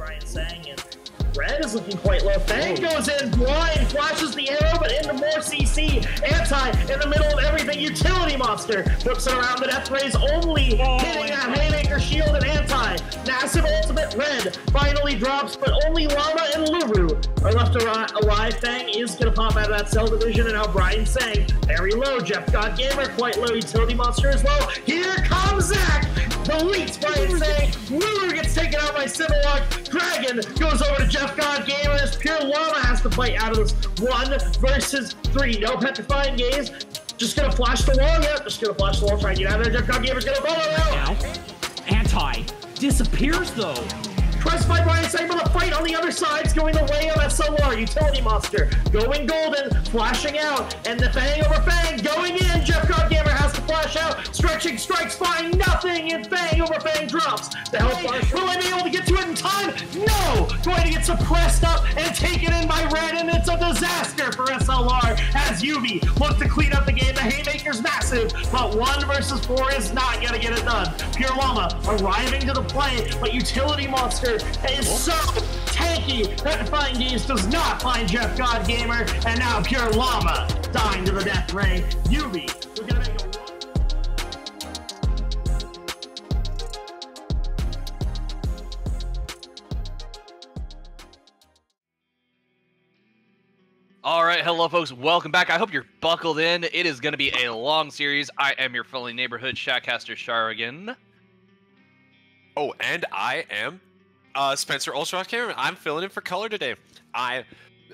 Brian saying, and Red is looking quite low. Fang goes in, blind, flashes the arrow, but into more CC. Anti in the middle of everything. Utility Monster flips it around. The Death Ray's only hitting that Haymaker shield and Anti. Massive ultimate. Red finally drops, but only Llama and Luru are left alive. Fang is going to pop out of that cell division, and now Brian saying very low. Jeff God Gamer quite low. Utility Monster is low. Here comes Zach. The leaks, Brian saying. Lulu gets taken out by Civillock. Dragon goes over to Jeff God Gamers. Pure Llama has to fight out of this 1 versus 3. No petrifying gaze. Just gonna flash the wall. Yep, just gonna flash the wall. Try and get out of there. Jeff God Gamers gonna follow out. Now, Anti disappears though. Pressed by Brian saying, but the fight on the other side is going the way of SLR. Utility Monster going golden, flashing out, and the Fang over Fang going in. Jeff God Gamer has to flash out. Stretching strikes, find nothing, and Fang over Fang drops. The Hell Flash, will I be able to get to it in time? No! Going to get suppressed up and taken in by Red, and it's a disaster for SLR as YUBI looks to clean up the game. The Haymaker's massive, but 1 versus 4 is not going to get it done. Pure Llama arriving to the play, but Utility Monster is so tanky that Defying Gaze does not find Jeff God Gamer, and now Pure Llama dying to the Death Ray. YUBI, we're gonna make a All right, hello folks, welcome back. I hope you're buckled in. It is going to be a long series. I am your friendly neighborhood Shackcaster Sharigan. Oh, and I am Spencer Ultra Cameron. I'm filling in for color today. I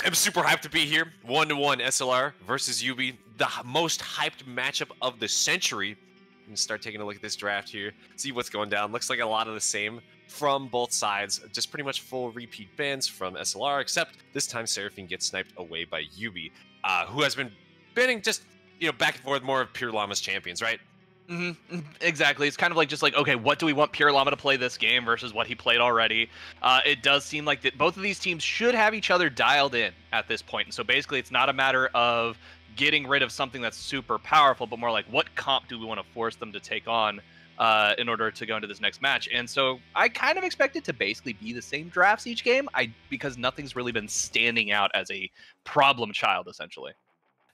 am super hyped to be here. 1-1 SLR versus YUBI, the most hyped matchup of the century. I'm gonna start taking a look at this draft here, see what's going down. Looks like a lot of the same from both sides. Just pretty much full repeat bans from SLR, except this time Seraphine gets sniped away by YUBI, who has been banning just, back and forth more of Pure Llama's champions, right? Mm-hmm. Exactly. It's kind of like okay, what do we want Pure Llama to play this game versus what he played already? It does seem like that both of these teams should have each other dialed in at this point. And so basically it's not a matter of getting rid of something that's super powerful, but more like what comp do we want to force them to take on in order to go into this next match. And so I kind of expect it to basically be the same drafts each game, because nothing's really been standing out as a problem child, essentially.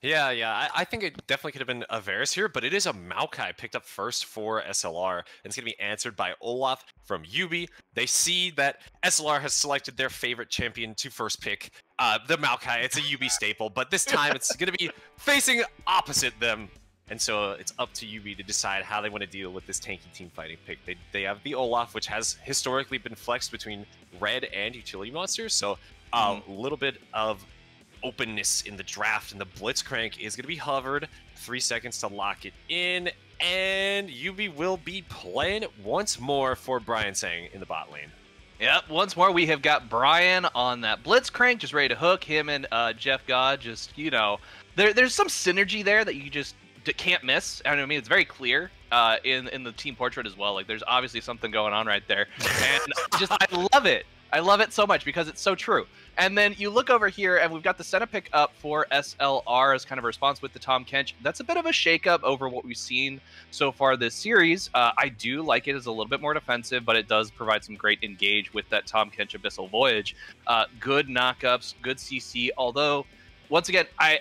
Yeah, I think it definitely could have been a Varus here, but it is a Maokai picked up first for SLR, and it's going to be answered by Olaf from YUBI. They see that SLR has selected their favorite champion to first pick, the Maokai. It's a YUBI staple, but this time it's going to be facing opposite them, and so it's up to YUBI to decide how they want to deal with this tanky team fighting pick. They have the Olaf, which has historically been flexed between Red and Utility Monsters, so a little bit of openness in the draft, and the Blitzcrank is going to be hovered. 3 seconds to lock it in, and YUBI will be playing once more for Brian Sang in the bot lane. Yep, once more we have got Brian on that Blitzcrank, just ready to hook him and Jeff God. Just, there's some synergy there that you just can't miss. I mean, it's very clear in the team portrait as well. Like, there's obviously something going on right there, and I love it. I love it so much because it's so true. And then you look over here, and we've got the center pick up for SLR as kind of a response with the Tom Kench. That's a bit of a shakeup over what we've seen so far this series. I do like it as a little bit more defensive, but it does provide some great engage with that Tom Kench Abyssal Voyage. Good knockups, good CC. Although, once again, I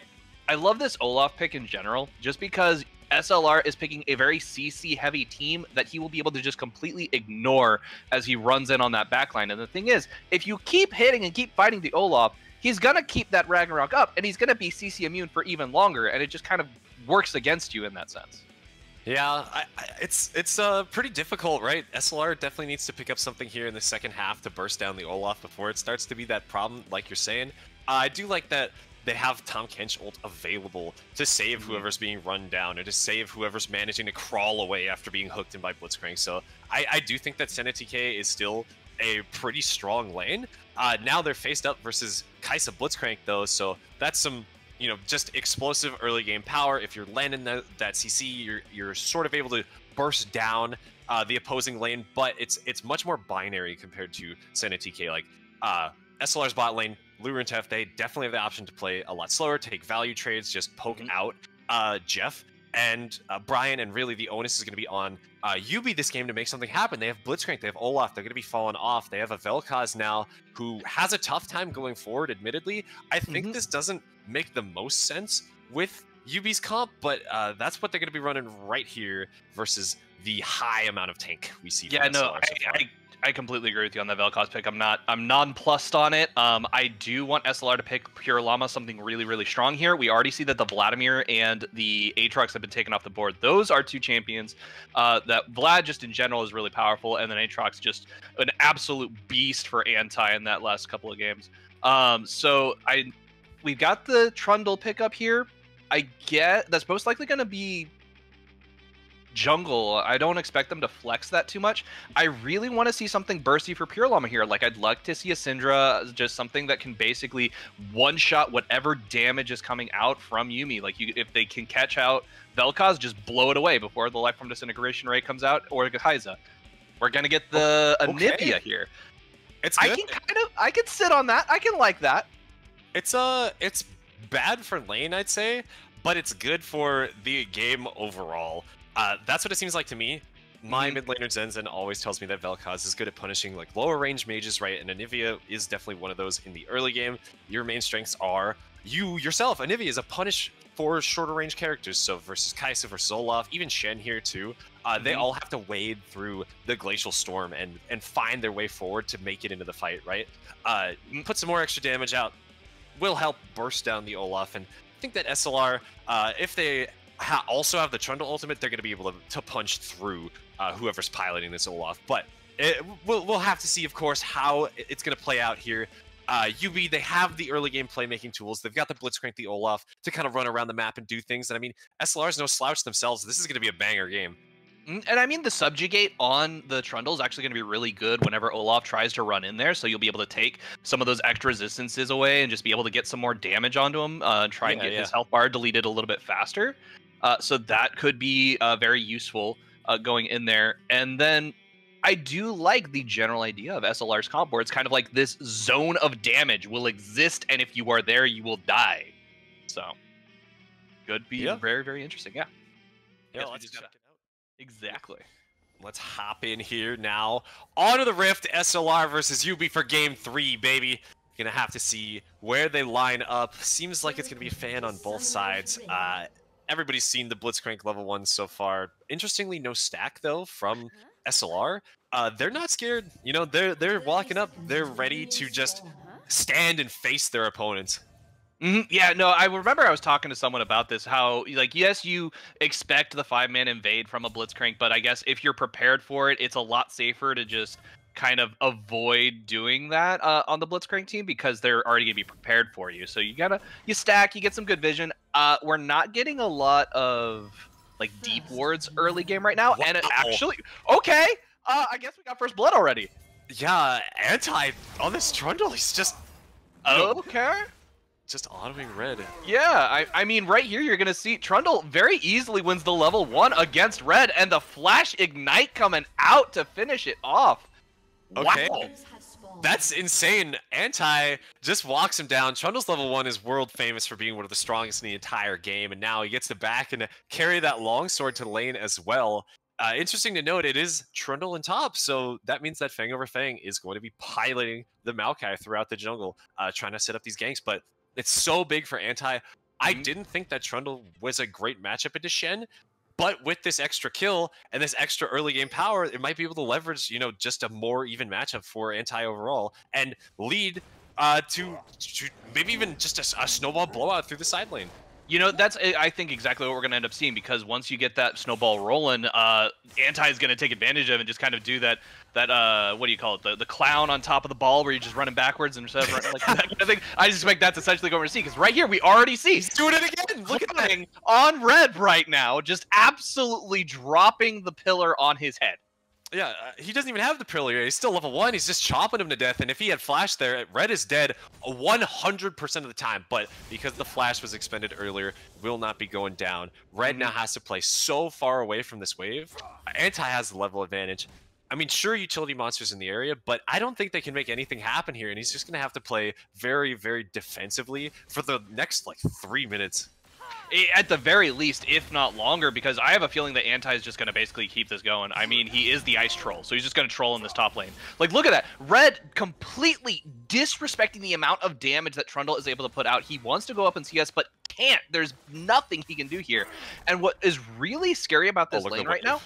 love this Olaf pick in general, just because SLR is picking a very CC-heavy team that he will be able to just completely ignore as he runs in on that backline. And the thing is, if you keep hitting and keep fighting the Olaf, he's going to keep that Ragnarok up, and he's going to be CC immune for even longer, and it just kind of works against you in that sense. Yeah, it's pretty difficult, right? SLR definitely needs to pick up something here in the second half to burst down the Olaf before it starts to be that problem, like you're saying. I do like that they have Tom Kench ult available to save whoever's being run down, or to save whoever's managing to crawl away after being hooked in by Blitzcrank. So I do think that Senna TK is still a pretty strong lane. Now they're faced up versus Kaisa Blitzcrank though, so that's some, just explosive early game power. If you're landing that CC, you're sort of able to burst down the opposing lane, but it's much more binary compared to Senna TK. Like SLR's bot lane, Lure and they definitely have the option to play a lot slower, take value trades, just poke out Jeff. and Brian, and really the onus is going to be on YUBI this game to make something happen. They have Blitzcrank, they have Olaf, they're going to be falling off. They have a Vel'Koz now who has a tough time going forward, admittedly. I think this doesn't make the most sense with YUBI's comp, but that's what they're going to be running right here versus the high amount of tank we see. Yeah, no, I completely agree with you on that Vel'Koz pick. I'm nonplussed on it. I do want SLR to pick Pure Llama, something really, really strong here. We already see that the Vladimir and the Aatrox have been taken off the board. Those are two champions that Vlad just in general is really powerful, and then Aatrox just an absolute beast for anti in that last couple of games. So we've got the Trundle pickup here. I get that's most likely going to be jungle. I don't expect them to flex that too much. I really want to see something bursty for Pure Llama here. Like, I'd like to see a Syndra, just something that can basically one-shot whatever damage is coming out from Yuumi. Like, if they can catch out Vel'Koz, just blow it away before the Life from Disintegration Ray comes out, or Gehaiza. We're gonna get the Anivia here. It's good. I can sit on that. I can like that. It's bad for lane, I'd say, but it's good for the game overall. That's what it seems like to me. My mid laner Zenzen always tells me that Vel'Koz is good at punishing like lower range mages, right? And Anivia is definitely one of those in the early game. Your main strengths are you yourself. Anivia is a punish for shorter range characters. So versus Kai'Sa, versus Olaf, even Shen here too. They all have to wade through the glacial storm and find their way forward to make it into the fight, right? Put some more extra damage out will help burst down the Olaf. And I think that SLR, if they also have the Trundle ultimate, they're going to be able to punch through whoever's piloting this Olaf. But we'll have to see, of course, how it's going to play out here. YUBI, they have the early game playmaking tools. They've got the Blitzcrank, the Olaf, to kind of run around the map and do things. And I mean, SLR is no slouch themselves. This is going to be a banger game. And I mean, the Subjugate on the Trundle is actually going to be really good whenever Olaf tries to run in there. So you'll be able to take some of those extra resistances away and just be able to get some more damage onto him, try and get his health bar deleted a little bit faster. So that could be very useful going in there. And then I do like the general idea of SLR's comp board. It's kind of like this zone of damage will exist, and if you are there, you will die. So could be very, very interesting. Yeah. Yeah, let's check it out. Exactly. Let's hop in here now. Onto the Rift, SLR versus YUBI for game 3, baby. Gonna have to see where they line up. Seems like it's gonna be a fan on both sides. Everybody's seen the Blitzcrank level 1 so far. Interestingly, no stack though from SLR. They're not scared. You know, they're walking up. They're ready to just stand and face their opponents. Yeah, no, I remember I was talking to someone about this, how, like, yes, you expect the 5-man invade from a Blitzcrank, but I guess if you're prepared for it, it's a lot safer to just kind of avoid doing that on the Blitzcrank team, because they're already going to be prepared for you. So you stack, you get some good vision. We're not getting a lot of, like, deep wards early game right now, and it actually, okay, I guess we got first blood already. Yeah, anti on this Trundle, he's just... Okay. Just autoing red. Yeah, I mean, right here you're gonna see Trundle very easily wins the level 1 against red, and the Flash Ignite coming out to finish it off. Okay. Wow. That's insane. Anti just walks him down. Trundle's level 1 is world famous for being one of the strongest in the entire game, and now he gets to back and carry that longsword to lane as well. Interesting to note, it is Trundle in top, so that means that Fang over Fang is going to be piloting the Maokai throughout the jungle, trying to set up these ganks, but it's so big for Anti. I didn't think that Trundle was a great matchup into Shen, but with this extra kill and this extra early game power, it might be able to leverage, you know, just a more even matchup for Anti overall and lead to maybe even just a snowball blowout through the side lane. You know, that's, I think, exactly what we're going to end up seeing, because once you get that snowball rolling, Anti is going to take advantage of it and just kind of do that what do you call it, the clown on top of the ball where you're just running backwards and stuff, like that kind of thing. I just expect that's essentially going to see, because right here we already see. He's doing it again. Look at that. On red right now, just absolutely dropping the pillar on his head. Yeah, he doesn't even have the pillar. He's still level 1. He's just chopping him to death. And if he had flash there, red is dead 100% of the time. But because the flash was expended earlier, will not be going down. Red now has to play so far away from this wave. Anti has the level advantage. I mean, sure, utility monsters in the area, but I don't think they can make anything happen here. And he's just going to have to play very, very defensively for the next, like, 3 minutes. At the very least, if not longer, because I have a feeling that Anti is just going to basically keep this going. I mean, he is the ice troll, so he's just going to troll in this top lane. Like, look at that. Red completely disrespecting the amount of damage that Trundle is able to put out. He wants to go up in CS, but can't. There's nothing he can do here. And what is really scary about this lane right now,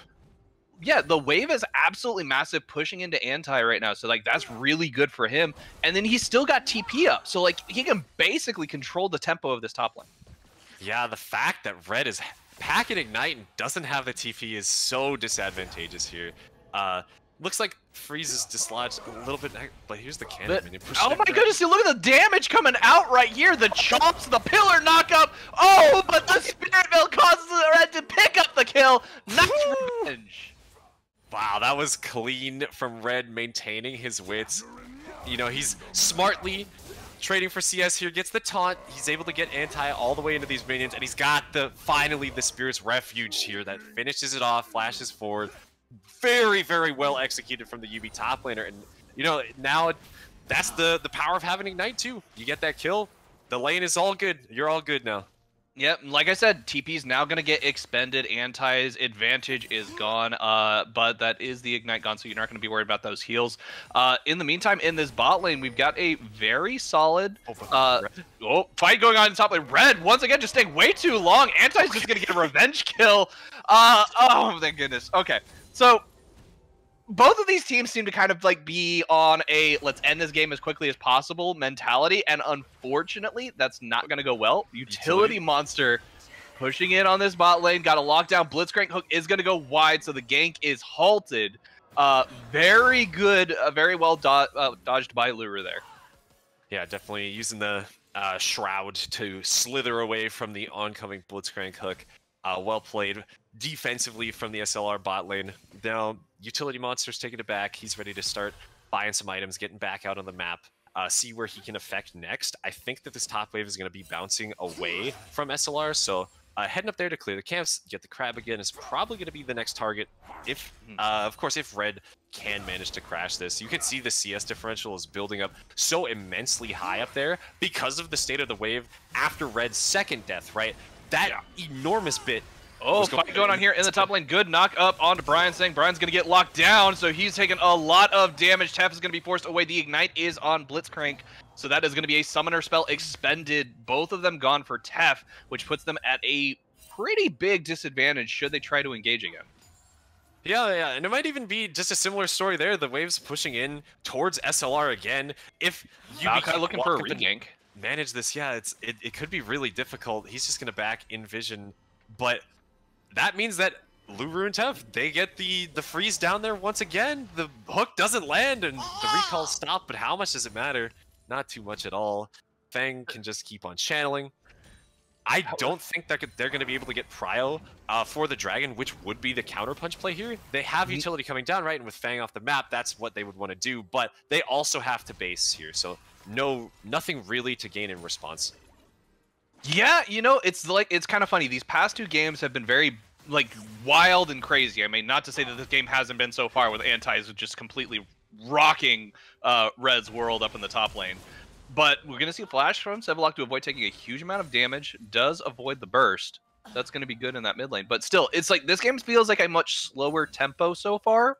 yeah, the wave is absolutely massive, pushing into Anti right now. So, like, that's really good for him. And then he's still got TP up. So, like, he can basically control the tempo of this top lane. Yeah, the fact that Red is packing Ignite and doesn't have the TP is so disadvantageous here. Looks like Freeze is dislodged a little bit, but here's the cannon minion. Oh my goodness, look at the damage coming out right here. The chomps, the pillar knockup. Oh, but the Spirit Veil causes the Red to pick up the kill. Nice revenge. Wow, that was clean from Red maintaining his wits. You know, he's smartly trading for CS here, gets the taunt, he's able to get Anti all the way into these minions, and he's got finally the Spirit's Refuge here that finishes it off, flashes forward. Very, very well executed from the YUBI top laner, and you know, now that's the power of having Ignite too. You get that kill, the lane is all good, you're all good now. Yep, like I said, TP's now going to get expended. Anti's advantage is gone, but that is the Ignite gone, so you're not going to be worried about those heals. In the meantime, in this bot lane, we've got a very solid fight going on in top lane. Red, once again, just staying way too long. Anti's just going to get a revenge kill. Oh, thank goodness. Okay, so both of these teams seem to kind of like be on a let's end this game as quickly as possible mentality, and unfortunately that's not going to go well. Utility Monster pushing in on this bot lane, got a lockdown. Blitzcrank hook is going to go wide, so the gank is halted. Very good, very well dodged by Luru there. Yeah, definitely using the Shroud to slither away from the oncoming Blitzcrank hook. Well played defensively from the SLR bot lane. Now, Utility Monster's taking it back. He's ready to start buying some items, getting back out on the map, see where he can affect next. I think that this top wave is going to be bouncing away from SLR, so heading up there to clear the camps, get the crab again is probably going to be the next target. If, of course, if Red can manage to crash this. You can see the CS differential is building up so immensely high up there because of the state of the wave after Red's second death, right? That enormous bit. Oh, fight going on here in the top lane. Good knock up onto Brian, saying Brian's going to get locked down, so he's taking a lot of damage. Tef is going to be forced away. The Ignite is on Blitzcrank, so that is going to be a summoner spell expended. Both of them gone for Tef, which puts them at a pretty big disadvantage should they try to engage again. Yeah, and it might even be just a similar story there. The wave's pushing in towards SLR again. If you kind of looking for a regank. Manage this, yeah, it could be really difficult. He's just going to back in vision, but that means that Luru and Tef, they get the freeze down there once again. The hook doesn't land and the recall stopped, but how much does it matter? Not too much at all. Fang can just keep on channeling. I don't think that they're going to be able to get Prio for the Dragon, which would be the counterpunch play here. They have utility coming down, right? And with Fang off the map, that's what they would want to do, but they also have to base here, so nothing really to gain in response. Yeah, you know, it's kind of funny. These past two games have been very like wild and crazy. I mean, not to say that this game hasn't been so far with Antis just completely rocking Red's world up in the top lane. But we're going to see a flash from Sevalok to avoid taking a huge amount of damage. Does avoid the burst. That's going to be good in that mid lane. But still, it's like this game feels like a much slower tempo so far,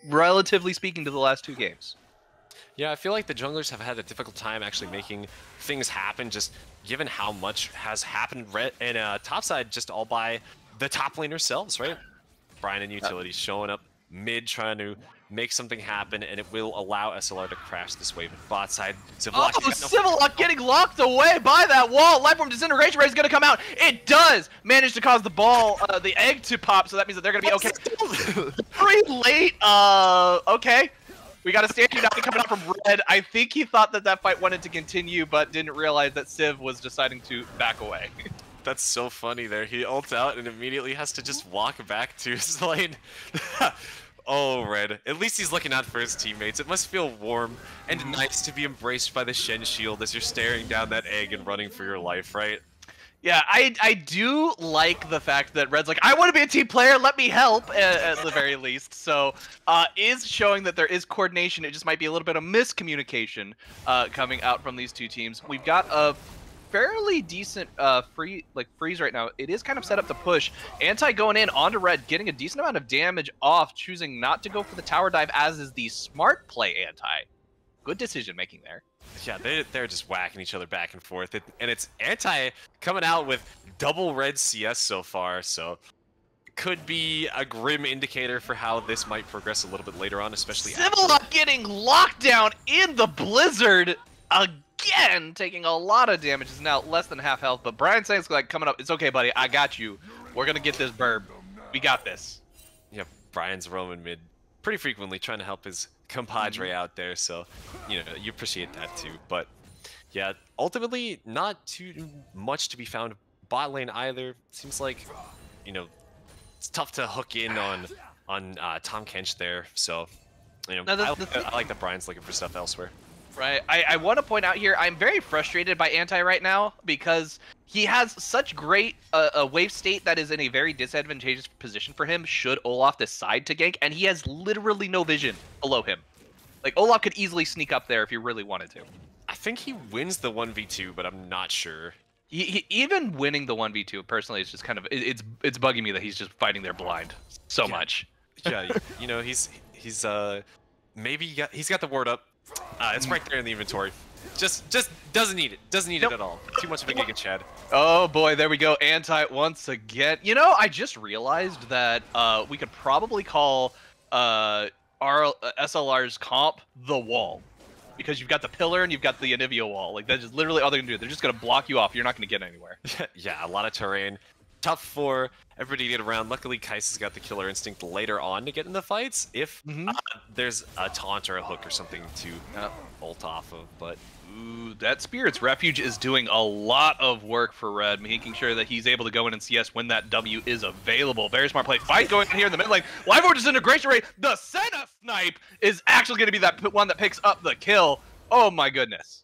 relatively speaking to the last two games. Yeah, I feel like the junglers have had a difficult time actually making things happen, just given how much has happened and topside just all by the top laners themselves, right? Brian and Utility showing up mid, trying to make something happen, and it will allow SLR to crash this wave at bot side. Civillock getting locked away by that wall. Lifeform Disintegration Ray is going to come out. It does manage to cause the ball, the egg to pop, so that means that they're going to be okay. Pretty late. Okay. We got a standing down coming out from Red. I think he thought that that fight wanted to continue, but didn't realize that Civ was deciding to back away. That's so funny there. He ults out and immediately has to just walk back to his lane. Oh, Red. At least he's looking out for his teammates. It must feel warm and nice to be embraced by the Shen shield as you're staring down that egg and running for your life, right? Yeah, I do like the fact that Red's like, I want to be a team player, let me help, at the very least. So, is showing that there is coordination. It just might be a little bit of miscommunication coming out from these two teams. We've got a fairly decent freeze right now. It is kind of set up to push. Anti going in onto red, getting a decent amount of damage off, choosing not to go for the tower dive, as is the smart play Anti. Good decision making there. Yeah, they're just whacking each other back and forth, and it's Anti coming out with double red CS so far, so could be a grim indicator for how this might progress a little bit later on, especially Civillock getting locked down in the blizzard again, taking a lot of damage. Is now less than half health, but Brian saying like coming up. It's okay, buddy. I got you. We're gonna get this burb. We got this. Yeah, Brian's roaming mid pretty frequently, trying to help his compadre out there. So, you know, you appreciate that too. But yeah, ultimately, not too much to be found bot lane either. Seems like, you know, it's tough to hook in on Tom Kench there. So, you know, I like that Brian's looking for stuff elsewhere. Right. I want to point out here, I'm very frustrated by Anti right now because he has such great a wave state that is in a very disadvantageous position for him should Olaf decide to gank, and he has literally no vision below him. Like, Olaf could easily sneak up there if he really wanted to. I think he wins the 1v2, but I'm not sure. He even winning the 1v2 personally is just kind of it's bugging me that he's just fighting there blind so much. Yeah, you know, he's maybe he's got the ward up. It's right there in the inventory. Just doesn't need it. Doesn't need it at all. Too much of a Giga Chad. Oh boy, there we go. Anti once again. You know, I just realized that we could probably call our SLR's comp the wall. Because you've got the pillar and you've got the Anivia wall. Like, that's just literally all they're going to do. They're just going to block you off. You're not going to get anywhere. Yeah, a lot of terrain. Tough for everybody to get around. Luckily, Kais has got the killer instinct later on to get in the fights if there's a taunt or a hook or something to ult off of. But ooh, that Spirit's Refuge is doing a lot of work for Red, making sure that he's able to go in and CS when that W is available. Very smart play. Fight going in here in the mid lane. Live Origins integration rate. The Senna snipe is actually going to be that one that picks up the kill. Oh my goodness.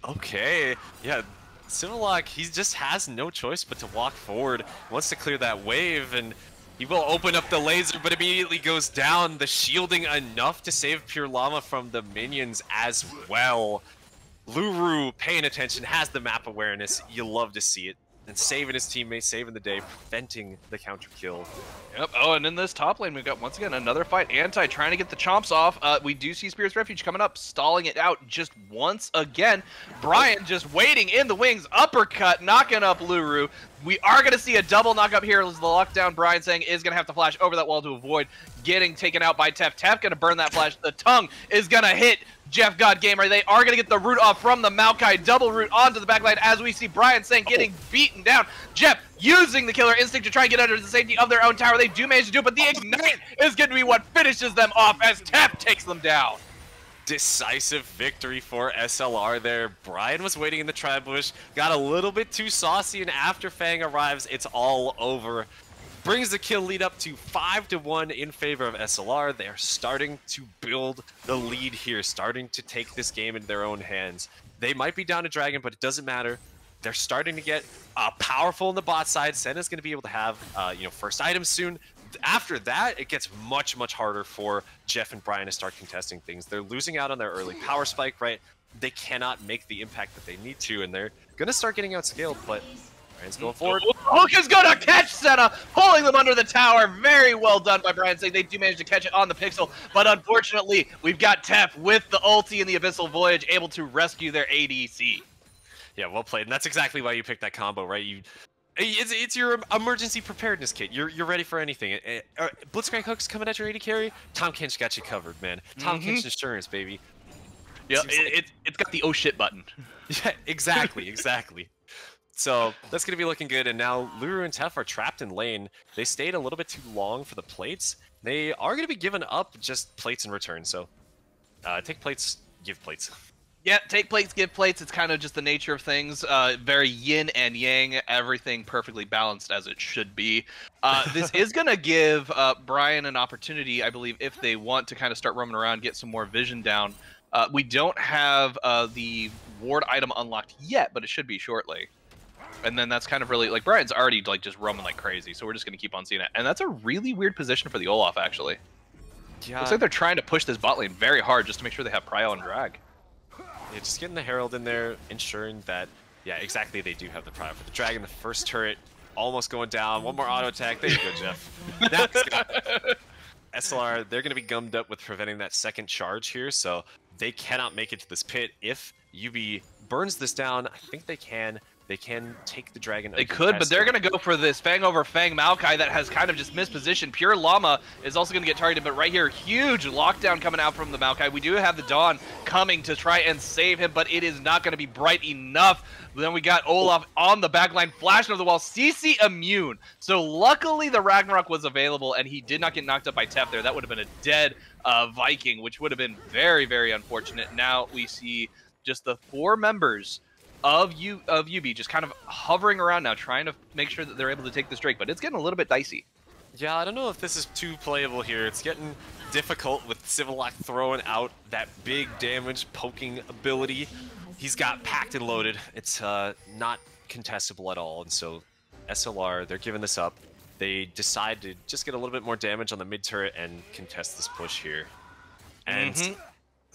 Okay, yeah. Civillock, he just has no choice but to walk forward. He wants to clear that wave, and he will open up the laser, but immediately goes down. The shielding enough to save Pure Llama from the minions as well. Luru paying attention, has the map awareness. You love to see it. And saving his teammates, saving the day, preventing the counter kill. Yep. Oh, and in this top lane, we've got, once again, another fight. Anti trying to get the chomps off. We do see Spirit's Refuge coming up, stalling it out just once again. Brian just waiting in the wings, uppercut, knocking up Luru. We are going to see a double knock up here as the lockdown, Brian saying, is going to have to flash over that wall to avoid getting taken out by Tef. Tef going to burn that flash. The tongue is going to hit Jeff God Gamer. They are going to get the root off from the Maokai. Double root onto the backline as we see Brian saying getting beaten down. Jeff using the killer instinct to try and get under the safety of their own tower. They do manage to do it, but the ignite is going to be what finishes them off as Tef takes them down. Decisive victory for SLR there. Brian was waiting in the tri bush, got a little bit too saucy, and after Fang arrives, it's all over. Brings the kill lead up to 5-1 in favor of SLR. They are starting to build the lead here, starting to take this game into their own hands. They might be down to Dragon, but it doesn't matter. They're starting to get powerful on the bot side. Senna's going to be able to have first items soon. After that, it gets much, much harder for Jeff and Brian to start contesting things. They're losing out on their early power spike, right? They cannot make the impact that they need to, and they're going to start getting outscaled, but Brian's going forward. Hook is going to catch Senna, pulling them under the tower. Very well done by Brian saying they do manage to catch it on the pixel, but unfortunately, we've got Tef with the ulti in the Abyssal Voyage able to rescue their ADC. Yeah, well played, and that's exactly why you picked that combo, right? It's your emergency preparedness kit. You're ready for anything. Blitzcrank Hook's coming at your AD carry. Tom Kench got you covered, man. Tom Kench insurance, baby. Yeah, it's got the oh shit button. Yeah, exactly. So that's gonna be looking good. And now Luru and Tef are trapped in lane. They stayed a little bit too long for the plates. They are gonna be giving up just plates in return. So take plates, give plates. Yeah, take plates, give plates. It's kind of just the nature of things. Very yin and yang, everything perfectly balanced as it should be. This is going to give Brian an opportunity, I believe, if they want to kind of start roaming around, get some more vision down. We don't have the ward item unlocked yet, but it should be shortly. And then that's kind of really, like, Brian's already like just roaming like crazy, so we're just going to keep on seeing it. And that's a really weird position for the Olaf, actually. Yeah. Looks like they're trying to push this bot lane very hard just to make sure they have prio and drag. Yeah, just getting the Herald in there, ensuring that Yeah, exactly. They do have the pride for the dragon. The first turret almost going down. One more auto attack. There you go, Jeff. Now it's got SLR. They're going to be gummed up with preventing that second charge here, so they cannot make it to this pit. If YUBI burns this down, I think they can. They can take the dragon. They could, but they're going to go for this Fang over Fang Maokai that has kind of just mispositioned. Pure Llama is also going to get targeted, but right here, huge lockdown coming out from the Maokai. We do have the Dawn coming to try and save him, but it is not going to be bright enough. Then we got Olaf on the backline, flashing over the wall. CC immune. So luckily the Ragnarok was available, and he did not get knocked up by Tef there. That would have been a dead Viking, which would have been very, very unfortunate. Now we see just the 4 members of YUBI just kind of hovering around now, trying to make sure that they're able to take this Drake, but it's getting a little bit dicey. Yeah, I don't know if this is too playable here. It's getting difficult with Civillock throwing out that big damage poking ability. He's got packed and loaded. It's not contestable at all, and so SLR, they're giving this up. They decide to just get a little bit more damage on the mid turret and contest this push here. And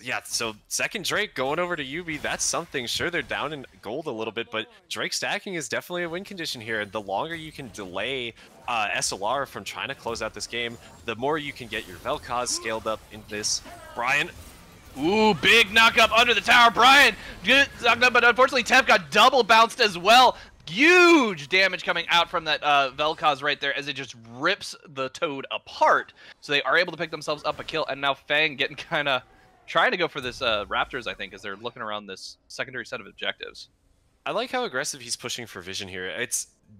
yeah, so second Drake going over to YUBI, that's something. Sure, they're down in gold a little bit, but Drake stacking is definitely a win condition here. The longer you can delay SLR from trying to close out this game, the more you can get your Vel'Koz scaled up into this. Brian. Ooh, big knock up under the tower. Brian, good knocked up, but unfortunately Tef got double bounced as well. Huge damage coming out from that Vel'Koz right there as it just rips the Toad apart. So they are able to pick themselves up a kill, and now Fang getting kind of trying to go for this Raptors, I think, as they're looking around this secondary set of objectives. I like how aggressive he's pushing for vision here.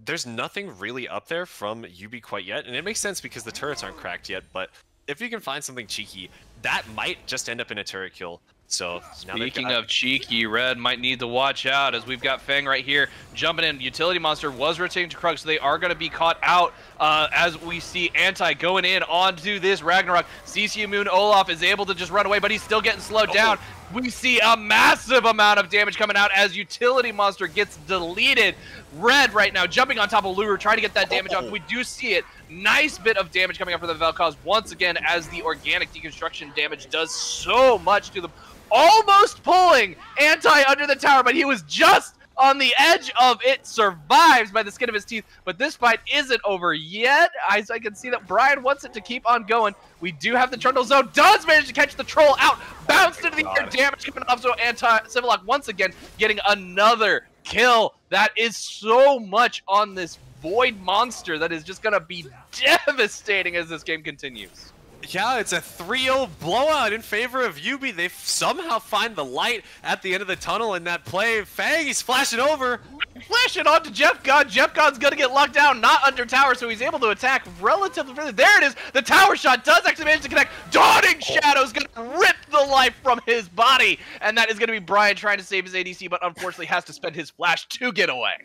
There's nothing really up there from YUBI quite yet, and it makes sense because the turrets aren't cracked yet, but if you can find something cheeky, that might just end up in a turret kill. So speaking of cheeky, Red might need to watch out as we've got Fang right here jumping in. Utility Monster was rotating to Krug, so they are going to be caught out as we see Anti going in onto this Ragnarok. CC Immune Olaf is able to just run away, but he's still getting slowed down. We see a massive amount of damage coming out as Utility Monster gets deleted. Red right now jumping on top of Luru, trying to get that damage off. We do see it. Nice bit of damage coming up for the Vel'Koz once again as the organic deconstruction damage does so much to them. Almost pulling Anti under the tower, but he was just on the edge of it. Survives by the skin of his teeth, but this fight isn't over yet. As I can see that Brian wants it to keep on going. We do have the Trundle Zone, does manage to catch the troll out, bounced into the air, damage coming off, so Civillock once again getting another kill. That is so much on this Void Monster that is just gonna be devastating as this game continues. Yeah, it's a 3-0 blowout in favor of YUBI. They somehow find the light at the end of the tunnel in that play. Fang, he's flashing over. Flashing on to Jeff God. Jeff God's going to get locked down, not under tower, so he's able to attack relatively further. There it is. The tower shot does actually manage to connect. Dawning Shadow's going to rip the life from his body. And that is going to be Brian trying to save his ADC, but unfortunately has to spend his flash to get away.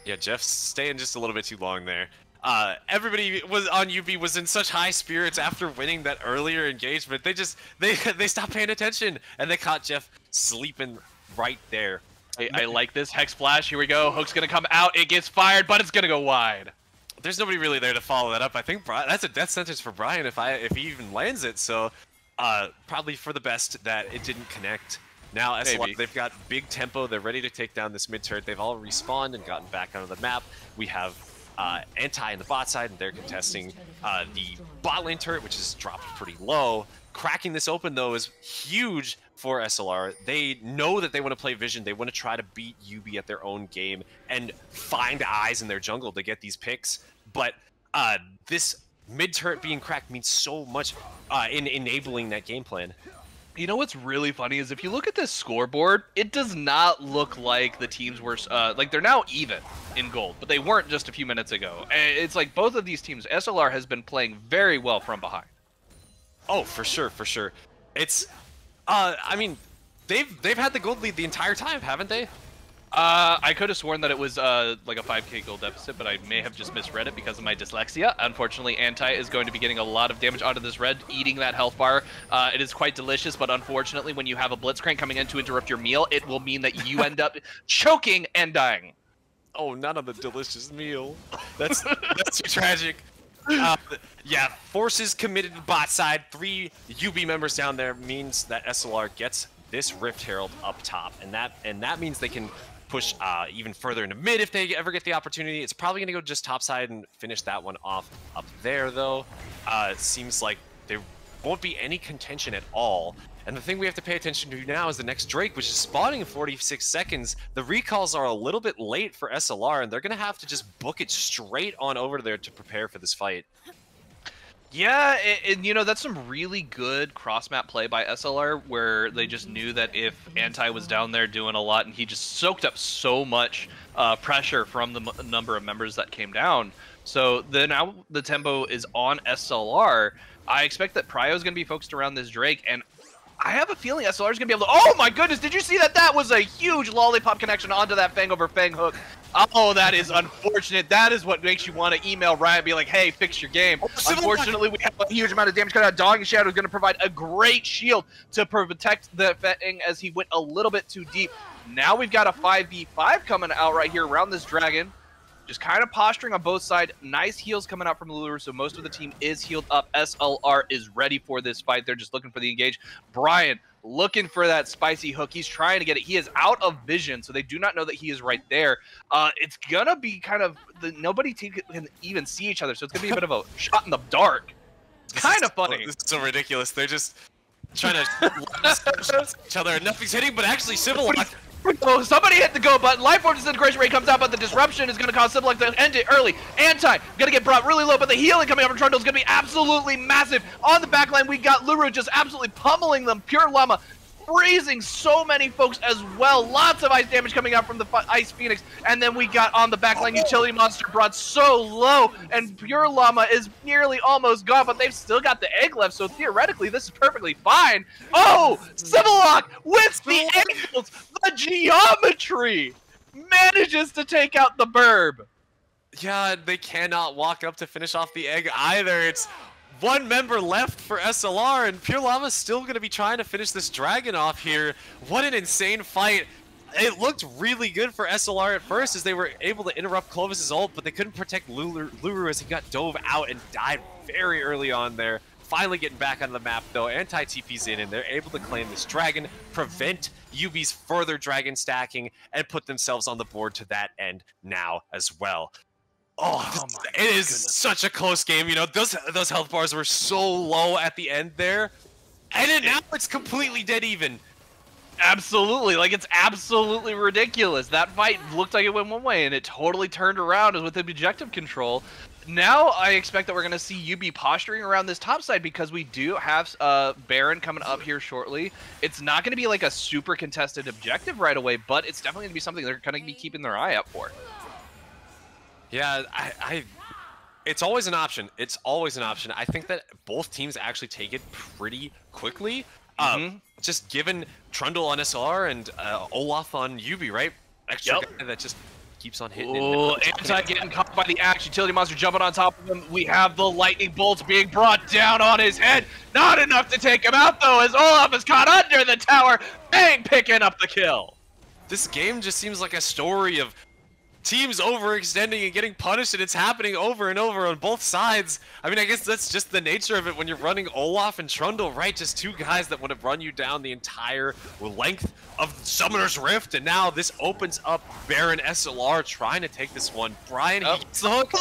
Yeah, Jeff's staying just a little bit too long there. Everybody was on YUBI was in such high spirits after winning that earlier engagement. They stopped paying attention and they caught Jeff sleeping right there. I like this Hex Flash. Here we go. Hook's gonna come out. It gets fired, but it's gonna go wide. There's nobody really there to follow that up. I think that's a death sentence for Brian if he even lands it. So probably for the best that it didn't connect. Now SLR, they've got big tempo. They're ready to take down this mid turret. They've all respawned and gotten back onto the map. We have Anti in the bot side, and they're contesting the bot lane turret, which is dropped pretty low. Cracking this open, though, is huge for SLR. They know that they want to play vision. They want to try to beat YUBI at their own game and find eyes in their jungle to get these picks. But this mid turret being cracked means so much in enabling that game plan. You know what's really funny is if you look at this scoreboard, it does not look like the teams were, like they're now even in gold, but they weren't just a few minutes ago. It's like both of these teams, SLR has been playing very well from behind. Oh, for sure, for sure. It's, I mean, they've had the gold lead the entire time, haven't they? I could have sworn that it was like a 5k gold deficit, but I may have just misread it because of my dyslexia. Unfortunately, Anti is going to be getting a lot of damage onto this red, eating that health bar. It is quite delicious, but unfortunately, when you have a Blitzcrank coming in to interrupt your meal, it will mean that you end up choking and dying. Oh, not on the delicious meal. That's too tragic. Yeah, forces committed to bot side. 3 YUBI members down there means that SLR gets this Rift Herald up top, and that means they can push even further into mid if they ever get the opportunity. It's probably going to go just top side and finish that one off up there, though. It seems like there won't be any contention at all. And the thing we have to pay attention to now is the next Drake, which is spawning in 46 seconds. The recalls are a little bit late for SLR, and they're going to have to just book it straight on over there to prepare for this fight. Yeah, and you know, that's some really good cross-map play by SLR, where they just knew that if Anti was down there doing a lot, and he just soaked up so much pressure from the number of members that came down. So then now the tempo is on SLR. I expect that Prio is going to be focused around this Drake, and I have a feeling SLR is going to be able to... Oh my goodness, did you see that? That was a huge lollipop connection onto that Fang over Fang hook. Oh, that is unfortunate. That is what makes you want to email Riot and be like, hey, fix your game. Unfortunately, we have a huge amount of damage cut out. Dog and Shadow is going to provide a great shield to protect the Fang as he went a little bit too deep. Now we've got a 5v5 coming out right here around this Dragon. Just kind of posturing on both sides. Nice heals coming out from Lulu, so most of the team is healed up. SLR is ready for this fight. They're just looking for the engage. Brian looking for that spicy hook. He's trying to get it. He is out of vision, so they do not know that he is right there. It's going to be kind of... nobody can even see each other, so it's going to be a bit of a shot in the dark. Kind of funny. This is so ridiculous. They're just trying to each other, and nothing's hitting, but actually Civillock... Oh, somebody hit the go button. Life Form Disintegration Ray comes out, but the disruption is going to cause Civillock to end it early. Anti going to get brought really low, but the healing coming out from Trundle is going to be absolutely massive. On the back line, we got Luru just absolutely pummeling them. Pure Llama freezing so many folks as well. Lots of ice damage coming out from the Ice Phoenix. And then we got on the back line, Utility Monster brought so low, and Pure Llama is nearly almost gone, but they've still got the egg left, so theoretically this is perfectly fine. Oh, Civillock with the angles, the geometry manages to take out the Burb. Yeah, they cannot walk up to finish off the egg either. It's one member left for SLR, and Pure Llama's still going to be trying to finish this Dragon off here. What an insane fight. It looked really good for SLR at first as they were able to interrupt Clovis's ult, but they couldn't protect Luru as he got dove out and died very early on there. Finally getting back on the map, though. Anti-TP's in, and they're able to claim this Dragon, prevent YUBI's further Dragon stacking, and put themselves on the board to that end now as well. Oh, it is such a close game. You know, those health bars were so low at the end there, and then now it's completely dead even. Absolutely, like it's absolutely ridiculous. That fight looked like it went one way, and it totally turned around with the objective control. Now I expect that we're going to see YUBI posturing around this top side because we do have Baron coming up here shortly. It's not going to be like a super contested objective right away, but it's definitely going to be something they're going to be keeping their eye out for. Yeah, it's always an option. It's always an option. I think that both teams actually take it pretty quickly. Just given Trundle on SLR and Olaf on YUBI, right? Extra guy that just keeps on hitting. Oh, Anti getting caught by the axe. Utility Monster jumping on top of him. We have the lightning bolts being brought down on his head. Not enough to take him out, though, as Olaf is caught under the tower. Bang, picking up the kill. This game just seems like a story of teams overextending and getting punished, and it's happening over and over on both sides. I mean, I guess that's just the nature of it when you're running Olaf and Trundle, right? Just two guys that would have run you down the entire length of Summoner's Rift, and now this opens up Baron SLR trying to take this one. Brian, he gets the hook.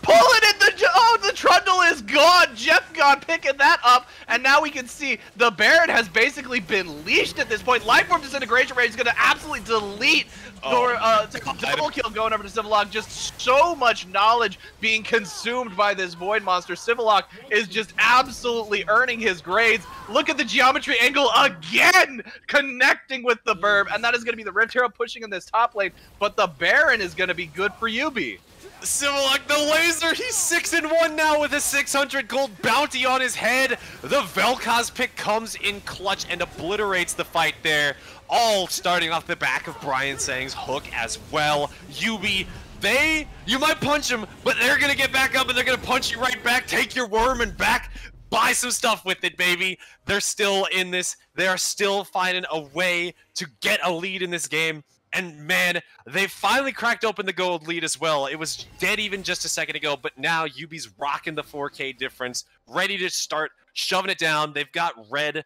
Pulling it, the Trundle is gone. Jeff gone picking that up, and now we can see the Baron has basically been leashed at this point. Life Form Disintegration Rate is going to absolutely delete double kill going over to Civillock. Just so much knowledge being consumed by this Void Monster. Civillock is just absolutely earning his grades. Look at the geometry angle again, connecting with the Burb, and that is going to be the Rift Hero pushing in this top lane, but the Baron is going to be good for YUBI. Civillock, the laser, he's 6-1 now with a 600 gold bounty on his head. The Vel'Koz pick comes in clutch and obliterates the fight there. All starting off the back of Brian Sang's hook as well. YUBI, you might punch him, but they're gonna get back up and they're gonna punch you right back. Take your worm and buy some stuff with it, baby. They're still in this. They are still finding a way to get a lead in this game. And man, they finally cracked open the gold lead as well. It was dead even just a second ago, but now YUBI's rocking the 4K difference, ready to start shoving it down. They've got red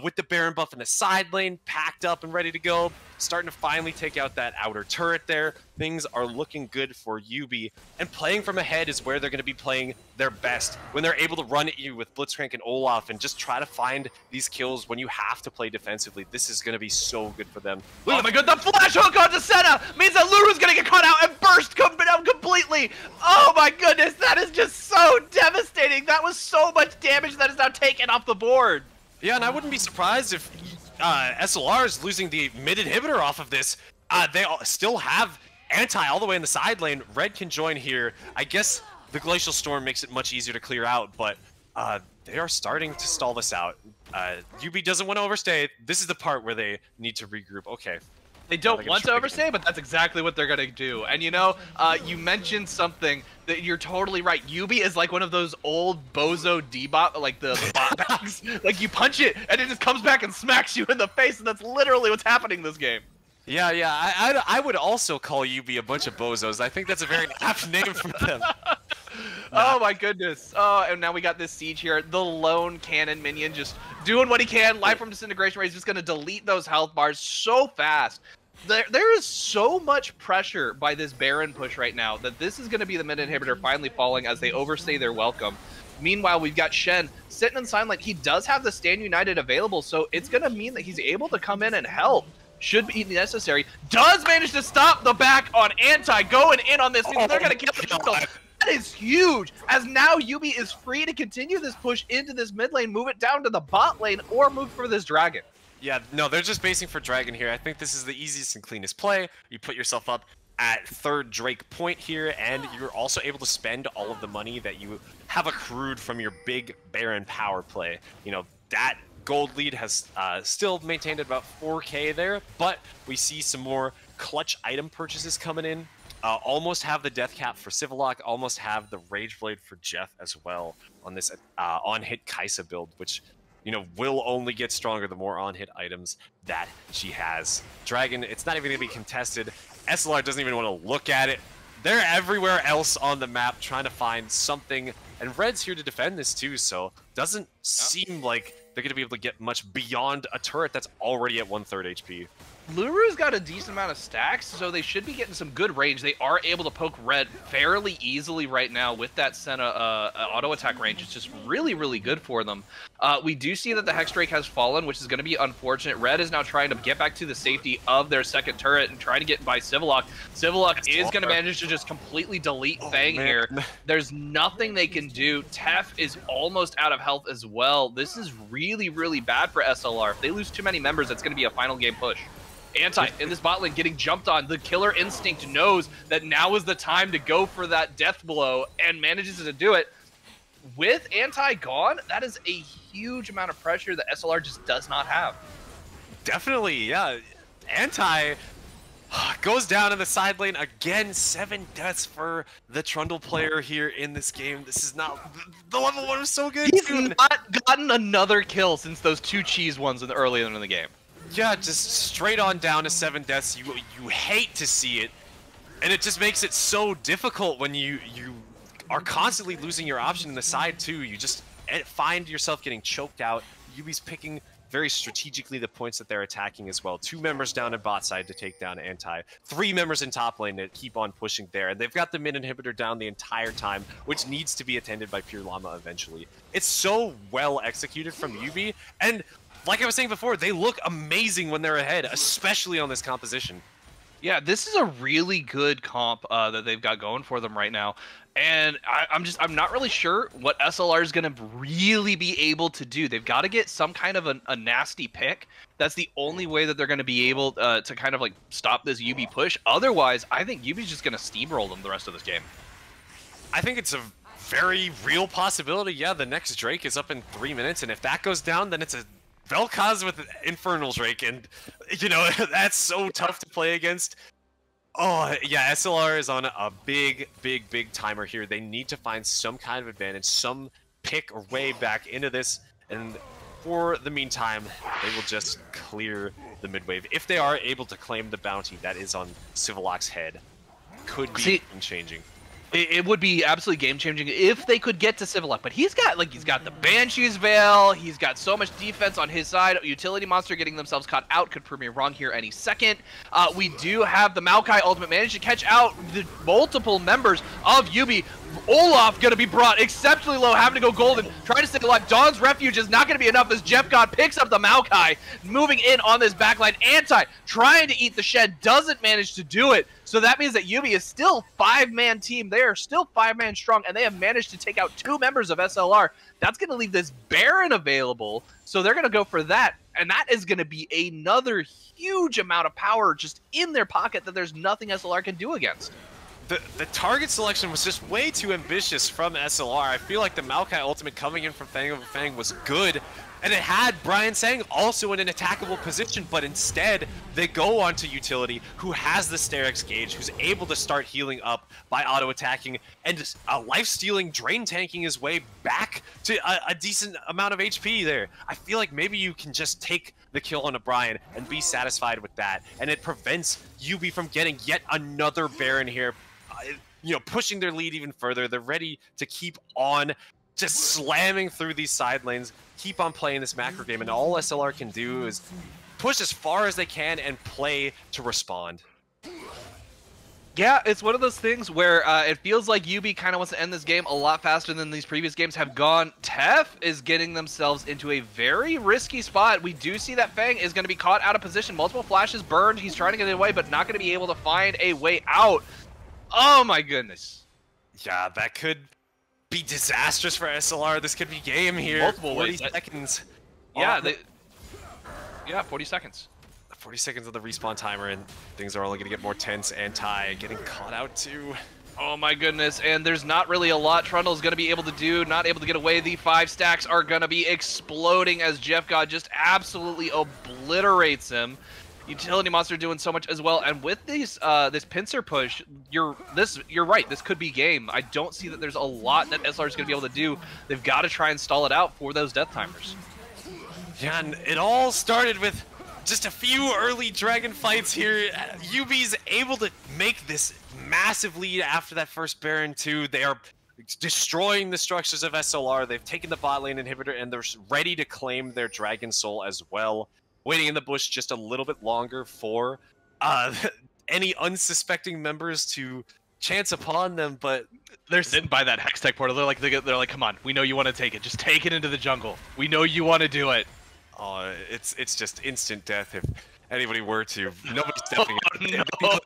with the Baron buff in the side lane, packed up and ready to go, starting to finally take out that outer turret there. Things are looking good for YUBI, and playing from ahead is where they're going to be playing their best, when they're able to run at you with Blitzcrank and Olaf and just try to find these kills when you have to play defensively. This is going to be so good for them. Oh my god, the flash hook onto Senna means that Luru's going to get caught out and burst down completely. Oh my goodness, that is just so devastating. That was so much damage that is now taken off the board. Yeah, and I wouldn't be surprised if SLR is losing the mid inhibitor off of this. They still have Anti all the way in the side lane. Red can join here. I guess the Glacial Storm makes it much easier to clear out, but they are starting to stall this out. YUBI doesn't want to overstay. This is the part where they need to regroup. Okay. They don't want to overstay, but that's exactly what they're going to do. And you know, you mentioned something that you're totally right. YUBI is like one of those old bozo D-bot, like the bot bags. Like you punch it, and it just comes back and smacks you in the face, and that's literally what's happening this game. Yeah, I would also call YUBI a bunch of bozos. I think that's a very apt name for them. Oh my goodness. Oh, and now we got this siege here. The lone cannon minion just doing what he can. Life from Disintegration Ray is just going to delete those health bars so fast. There is so much pressure by this Baron push right now that this is going to be the mid inhibitor finally falling as they overstay their welcome. Meanwhile, we've got Shen sitting in silent. Like, he does have the Stand United available, so it's going to mean that he's able to come in and help. Should be necessary. Does manage to stop the back on Anti going in on this. They're going to kill the jungle. That is huge, as now YUBI is free to continue this push into this mid lane, move it down to the bot lane, or move for this dragon. Yeah, no, they're just basing for dragon here. I think this is the easiest and cleanest play. You put yourself up at third Drake point here, and you're also able to spend all of the money that you have accrued from your big Baron power play. You know, that gold lead has still maintained at about 4K there, but we see some more clutch item purchases coming in. Almost have the death cap for Civillock, almost have the Rage Blade for Jeff as well on this on-hit Kaisa build, which, you know, will only get stronger the more on-hit items that she has. Dragon, it's not even going to be contested. SLR doesn't even want to look at it. They're everywhere else on the map trying to find something, and Red's here to defend this too, so doesn't seem like they're going to be able to get much beyond a turret that's already at 1/3 HP. Luru's got a decent amount of stacks, so they should be getting some good range. They are able to poke Red fairly easily right now with that Senna auto attack range. It's just really, really good for them. We do see that the Hex Drake has fallen, which is going to be unfortunate. Red is now trying to get back to the safety of their second turret and trying to get by Civillock. Civillock is going to manage to just completely delete Fang here. There's nothing they can do. Tef is almost out of health as well. This is really, really bad for SLR. If they lose too many members, it's going to be a final game push. Anti in this bot lane getting jumped on. The killer instinct knows that now is the time to go for that death blow and manages to do it. With Anti gone, that is a huge amount of pressure that SLR just does not have. Definitely, yeah. Anti goes down in the side lane again. 7 deaths for the Trundle player here in this game. This is not the level 1 was so good. He's not gotten another kill since those 2 cheese ones earlier in the game. Yeah, just straight on down to 7 deaths. You hate to see it, and it just makes it so difficult when you are constantly losing your option in the side too. You just find yourself getting choked out. YUBI's picking very strategically the points that they're attacking as well. 2 members down in bot side to take down Anti. 3 members in top lane to keep on pushing there. And they've got the mid inhibitor down the entire time, which needs to be attended by Pure Llama eventually. It's so well executed from YUBI, and like I was saying before, they look amazing when they're ahead, especially on this composition. Yeah, this is a really good comp that they've got going for them right now. And I'm not really sure what SLR is going to really be able to do. They've got to get some kind of a nasty pick. That's the only way that they're going to be able to kind of like stop this YUBI push. Otherwise, I think YUBI's just going to steamroll them the rest of this game. I think it's a very real possibility. Yeah, the next Drake is up in 3 minutes, and if that goes down, then it's a Vel'Koz with Infernal Drake, and, you know, that's so tough to play against. Oh, yeah, SLR is on a big timer here. They need to find some kind of advantage, some pick or way back into this, and for the meantime, they will just clear the mid-wave. If they are able to claim the bounty that is on Civillock's head, could be changing. It would be absolutely game-changing if they could get to Civillock, but he's got the Banshee's Veil, he's got so much defense on his side. Utility Monster getting themselves caught out could prove me wrong here any second. We do have the Maokai ultimate managed to catch out the multiple members of YUBI. Olaf gonna be brought exceptionally low, having to go golden, trying to stay alive. Dawn's Refuge is not gonna be enough as Jeff God picks up the Maokai, moving in on this backline. Anti trying to eat the shed, doesn't manage to do it. So that means that YUBI is still 5-man team. They are still 5-man strong, and they have managed to take out 2 members of SLR. That's gonna leave this Baron available, so they're gonna go for that, and that is gonna be another huge amount of power just in their pocket that there's nothing SLR can do against. The target selection was just way too ambitious from SLR. I feel like the Maokai ultimate coming in from Fang Over Fang was good, and it had Brian Sang also in an attackable position, but instead they go on to Utility, who has the Sterex gauge, who's able to start healing up by auto-attacking and just life-stealing, drain-tanking his way back to a decent amount of HP there. I feel like maybe you can just take the kill on a Brian and be satisfied with that, and it prevents YUBI from getting yet another Baron here, you know, pushing their lead even further. They're ready to keep on just slamming through these side lanes, keep on playing this macro game, and all SLR can do is push as far as they can and play to respond. Yeah, it's one of those things where it feels like YUBI kind of wants to end this game a lot faster than these previous games have gone. Tef is getting themselves into a very risky spot. We do see that Fang is going to be caught out of position. Multiple flashes burned. He's trying to get it away, but not going to be able to find a way out. Oh my goodness. Yeah, that could be disastrous for SLR. This could be game here. Multiple 40 ways. seconds. Yeah, 40 seconds. 40 seconds of the respawn timer, and things are only going to get more tense. Anti getting caught out too. Oh my goodness, and there's not really a lot Trundle's going to be able to do, not able to get away. The 5 stacks are going to be exploding as Jeff God just absolutely obliterates him. Utility Monster doing so much as well, and with these this pincer push, you're right, this could be game. I don't see that there's a lot that SLR is going to be able to do. They've got to try and stall it out for those death timers. Yeah, and it all started with just a few early dragon fights here. YUBI's able to make this massive lead after that first Baron 2. They are destroying the structures of SLR. They've taken the bot lane inhibitor, and they're ready to claim their Dragon Soul as well. Waiting in the bush just a little bit longer for any unsuspecting members to chance upon them, but they're sitting by that Hextech portal. They're like, come on, we know you want to take it. Just take it into the jungle. We know you want to do it. Oh, it's just instant death if anybody were to. Nobody's stepping no.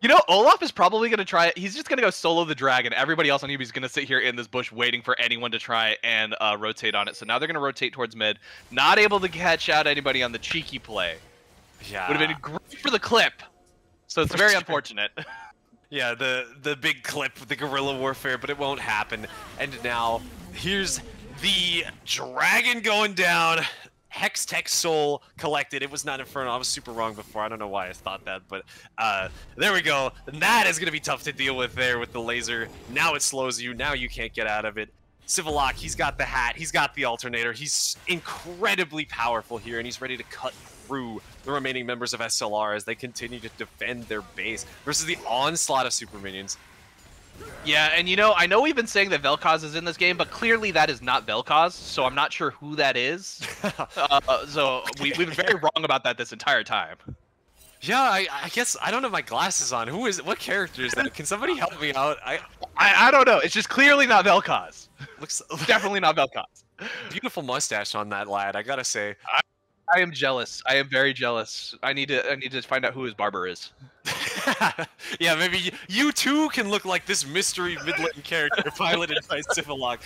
You know, Olaf is probably going to try it. He's just going to go solo the dragon. Everybody else on YUBI is going to sit here in this bush waiting for anyone to try and rotate on it. So now they're going to rotate towards mid. Not able to catch out anybody on the cheeky play. Yeah. Would have been great for the clip. So it's very unfortunate. Yeah, the big clip, the guerrilla warfare, but it won't happen. And now, here's the dragon going down. Hextech Soul collected. It was not Inferno. I was super wrong before. I don't know why I thought that, but there we go. And that is going to be tough to deal with there with the laser. Now it slows you. Now you can't get out of it. Civillock, he's got the hat. He's got the alternator. He's incredibly powerful here, and he's ready to cut through the remaining members of SLR as they continue to defend their base versus the onslaught of super minions. Yeah, and you know, I know we've been saying that Vel'Koz is in this game, but clearly that is not Vel'Koz, so I'm not sure who that is. So we've been very wrong about that this entire time. Yeah, I guess I don't have my glasses on. Who is it? What character is that? Can somebody help me out? I don't know. It's just clearly not Vel'Koz. Looks definitely not Vel'Koz. Beautiful mustache on that lad, I gotta say. I am jealous. I am very jealous. I need to find out who his barber is. Yeah, maybe you too can look like this mystery mid-lane character piloted by Civillock.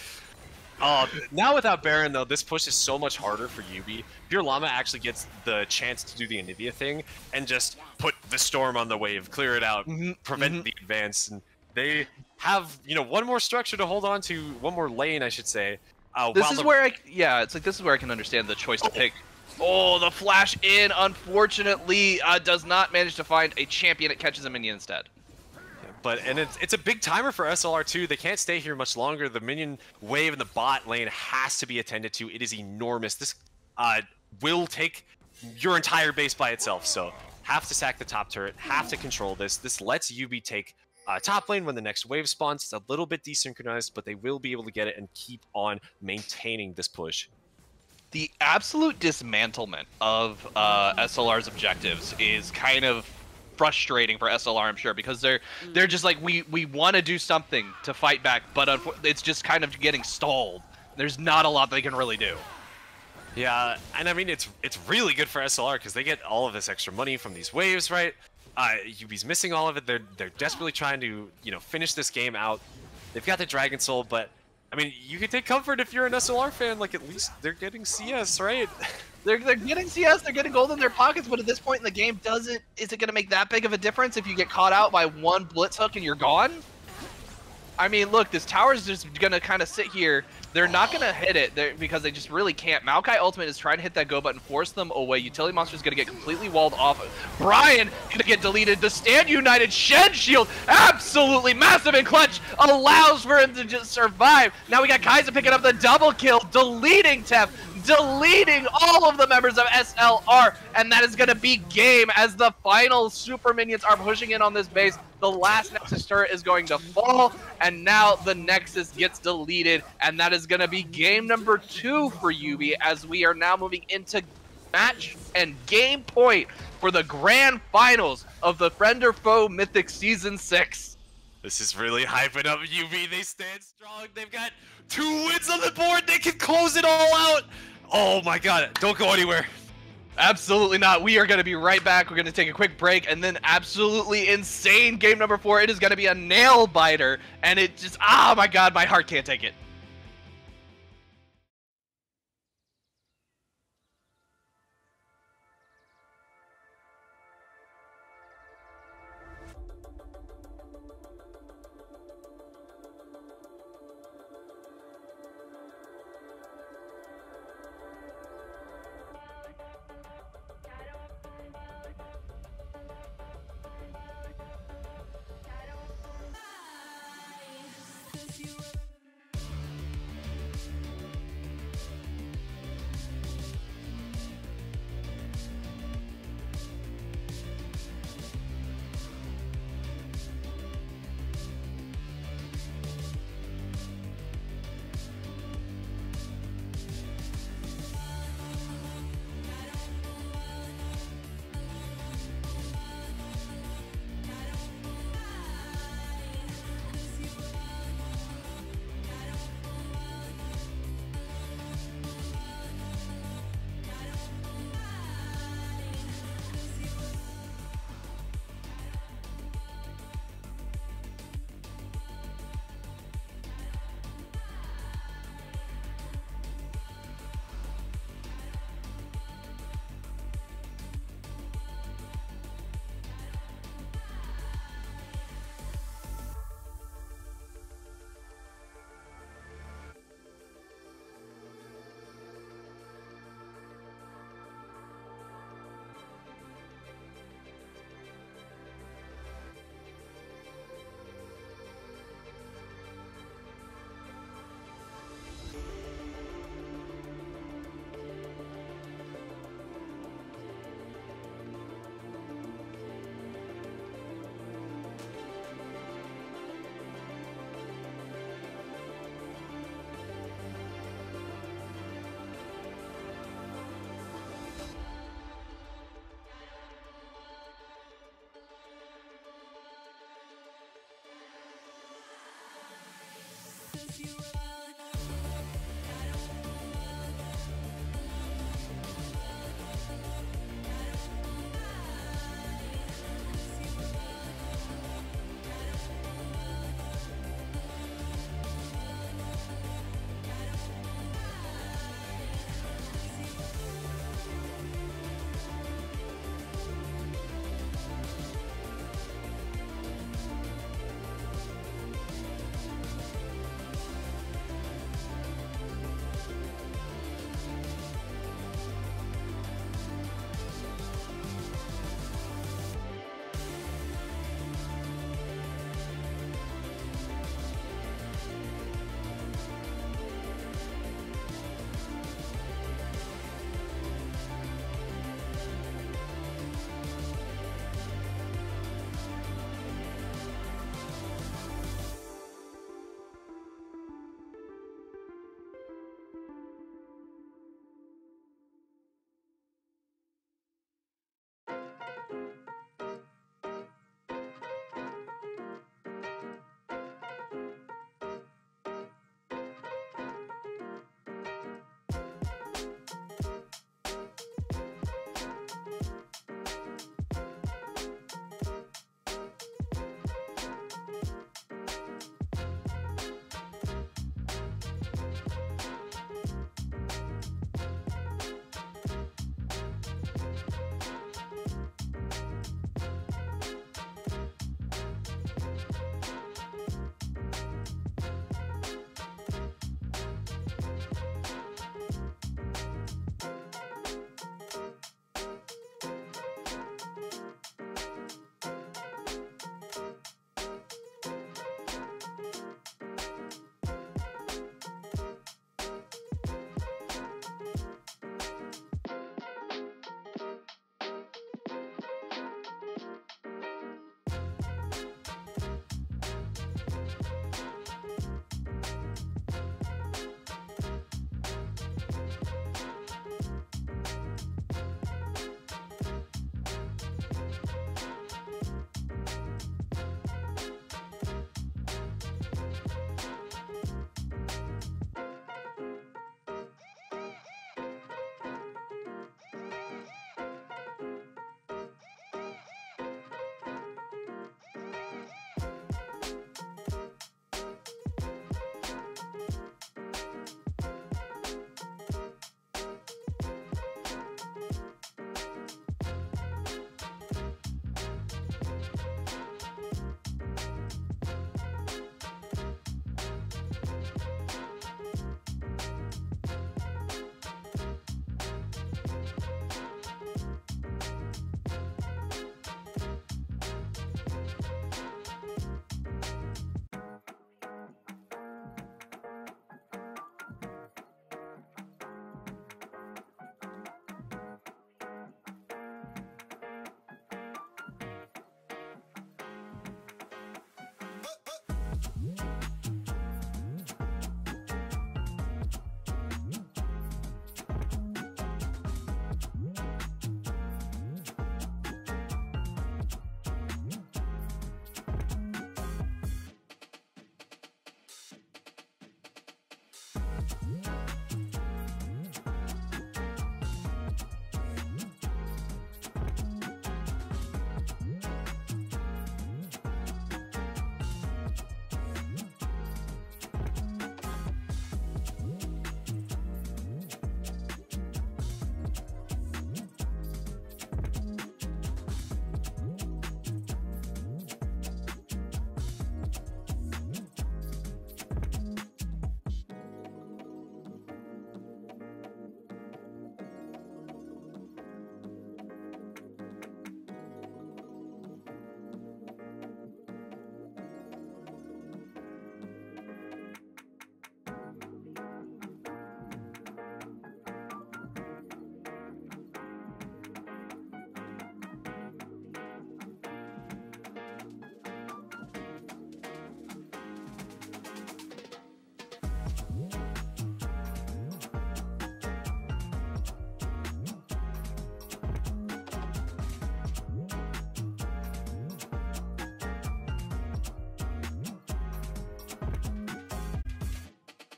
Now without Baron though, this push is so much harder for YUBI. Pure Llama actually gets the chance to do the Anivia thing and just put the storm on the wave, clear it out, prevent the advance, and they have, you know, one more structure to hold on to, one more lane, I should say. This is where this is where I can understand the choice to pick. Oh, the flash in, unfortunately, does not manage to find a champion. It catches a minion instead. And it's a big timer for SLR too. They can't stay here much longer. The minion wave in the bot lane has to be attended to. It is enormous. This will take your entire base by itself. So have to sack the top turret. Have to control this. This lets YUBI take top lane when the next wave spawns. It's a little bit desynchronized, but they will be able to get it and keep on maintaining this push. The absolute dismantlement of SLR's objectives is kind of frustrating for SLR, I'm sure, because they're just like, we want to do something to fight back, but it's just kind of getting stalled. There's not a lot they can really do. Yeah, and I mean, it's really good for SLR because they get all of this extra money from these waves, right? YUBI's missing all of it. They're desperately trying to, you know, finish this game out. They've got the Dragon Soul, but I mean, you can take comfort if you're an SLR fan. Like, at least they're getting CS, right? They're getting CS, they're getting gold in their pockets, but at this point in the game, is it going to make that big of a difference if you get caught out by one blitz hook and you're gone? I mean, look, this tower's just going to kind of sit here. They're not going to hit it because they just really can't. Maokai Ultimate is trying to hit that go button, force them away. Utility Monster's going to get completely walled off. Brian going to get deleted. The Stand United Shed Shield, absolutely massive and clutch, allows for him to just survive. Now we got Kaiser picking up the double kill, deleting Tef, deleting all of the members of SLR, and that is going to be game as the final super minions are pushing in on this base. The last Nexus turret is going to fall, and now the Nexus gets deleted, and that is going to be game number 2 for YUBI, as we are now moving into match and game point for the grand finals of the Friend or Foe Mythic Season 6. This is really hyping up YUBI. They stand strong. They've got 2 wins on the board. They can close it all out. Oh my god, don't go anywhere. Absolutely not. We are going to be right back. We're going to take a quick break, and then absolutely insane game number 4. It is going to be a nail biter, and it just, oh my god, my heart can't take it.